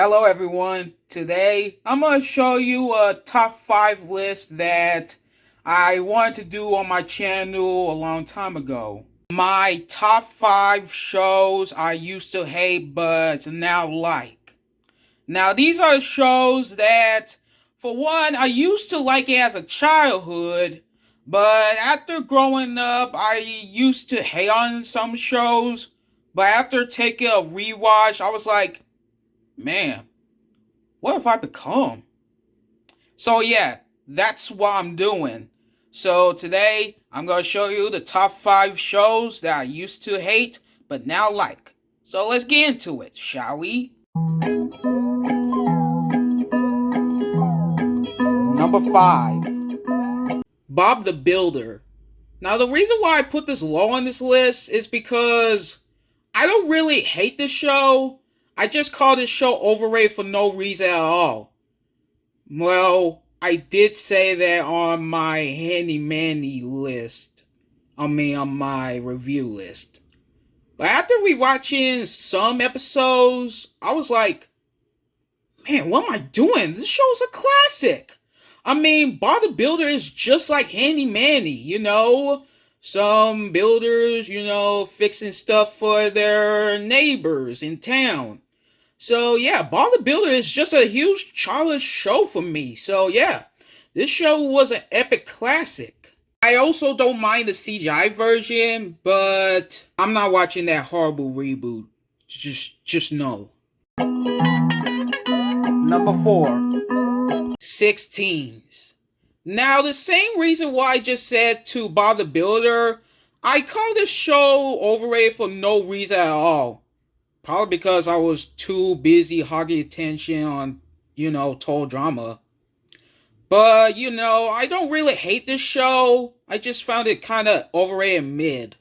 Hello everyone. Today I'm going to show you a top 5 list that I wanted to do on my channel a long time ago. My top 5 shows I used to hate but now like. Now these are shows that, for one, I used to like it as a childhood, but after growing up I used to hate on some shows, but after taking a rewatch I was like, man, what have I become? So yeah, that's what I'm doing. So today, I'm going to show you the top 5 shows that I used to hate, but now like. So let's get into it, shall we? Number 5. Bob the Builder. Now the reason why I put this low on this list is because I don't really hate this show. I just call this show overrated for no reason at all. Well, I did say that on my handy manny list. On my review list. But after rewatching some episodes, I was like, man, what am I doing? This show's a classic. Bob the Builder is just like Handy Manny, Some builders, fixing stuff for their neighbors in town. So yeah, Bob the Builder is just a huge childish show for me. So yeah, this show was an epic classic. I also don't mind the CGI version, but I'm not watching that horrible reboot. Just no. Number 4. 16s. Now, the same reason why I just said to Bob the Builder, I call this show overrated for no reason at all. Probably because I was too busy hogging attention on, total drama. But, I don't really hate this show. I just found it kind of overrated and mid.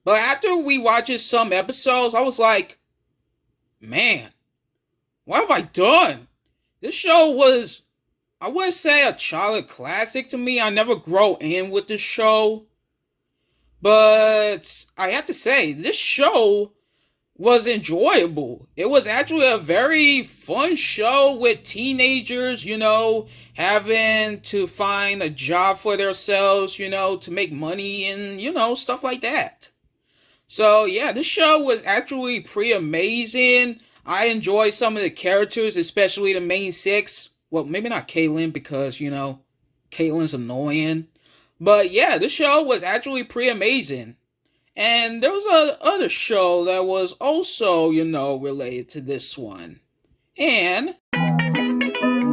But after we watched some episodes, I was like, man, what have I done? This show was, I wouldn't say a childhood classic to me. I never grow in with this show. But I have to say, this show was enjoyable. It was actually a very fun show with teenagers, having to find a job for themselves, to make money and, stuff like that. So yeah, this show was actually pretty amazing. I enjoyed some of the characters, especially the main 6. Well, maybe not Caitlyn because, Caitlyn's annoying. But yeah, this show was actually pretty amazing. And there was another show that was also, related to this one. And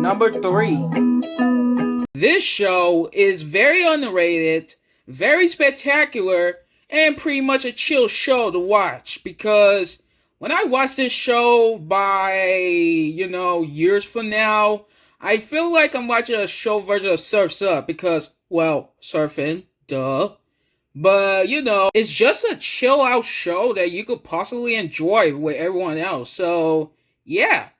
number 3. This show is very underrated, very spectacular, and pretty much a chill show to watch. Because when I watch this show by, years from now, I feel like I'm watching a show version of Surf's Up. Because, well, surfing, duh. But, it's just a chill out show that you could possibly enjoy with everyone else. So, yeah.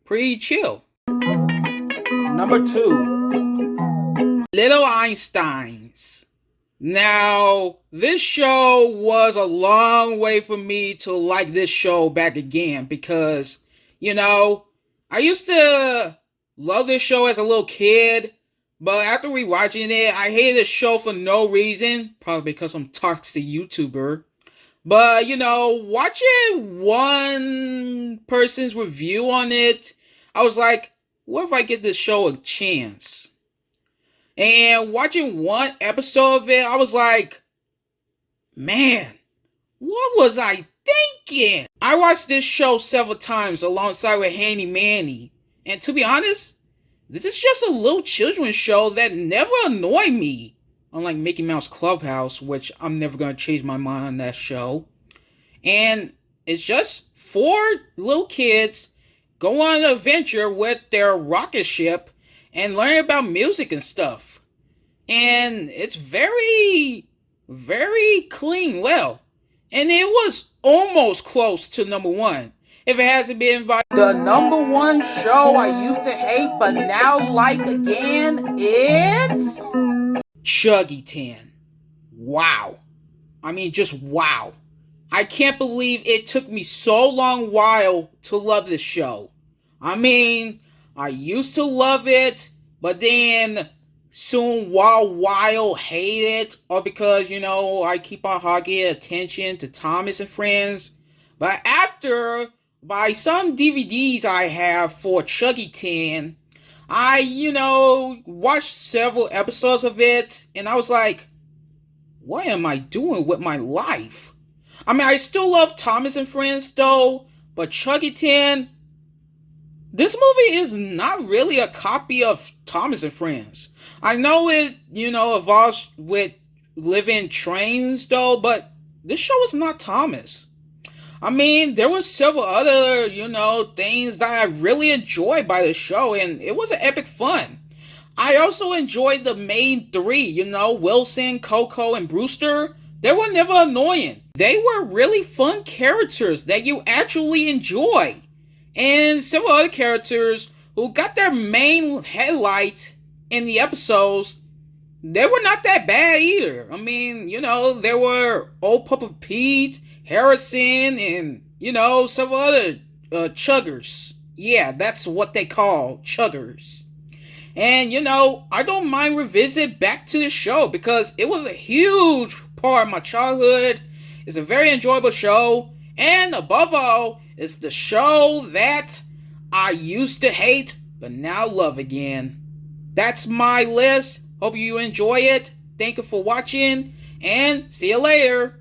Pretty chill. Number 2. Little Einsteins. Now, this show was a long way for me to like this show back again. Because, I used to love this show as a little kid. But after rewatching it, I hated the show for no reason. Probably because I'm a toxic YouTuber. But, watching one person's review on it, I was like, what if I give this show a chance? And watching one episode of it, I was like, man, what was I thinking? I watched this show several times alongside with Handy Manny. And to be honest, this is just a little children's show that never annoyed me. Unlike Mickey Mouse Clubhouse, which I'm never going to change my mind on that show. And it's just 4 little kids go on an adventure with their rocket ship and learn about music and stuff. And it's very, very clean well. And it was almost close to number 1. If it hasn't been invited. The number 1 show I used to hate but now like again, it's Chucky Tan. Wow. Just wow. I can't believe it took me so long while to love this show. I mean, I used to love it, but then soon while hate it, or because, I keep on hogging attention to Thomas and Friends. But after, by some DVDs I have for Chucky Tan, I, watched several episodes of it, and I was like, what am I doing with my life? I mean, I still love Thomas and Friends though, but Chucky Tan, this movie is not really a copy of Thomas and Friends. I know it, evolves with living trains though, but this show is not Thomas. I mean, there were several other, things that I really enjoyed by the show, and it was an epic fun. I also enjoyed the main three, Wilson, Coco, and Brewster. They were never annoying. They were really fun characters that you actually enjoy. And several other characters who got their main headlight in the episodes, they were not that bad either. I mean, there were Old Papa Pete, Harrison, and, several other chuggers. Yeah, that's what they call chuggers. And, I don't mind revisit back to the show because it was a huge part of my childhood. It's a very enjoyable show. And above all, it's the show that I used to hate, but now love again. That's my list. Hope you enjoy it. Thank you for watching, and see you later.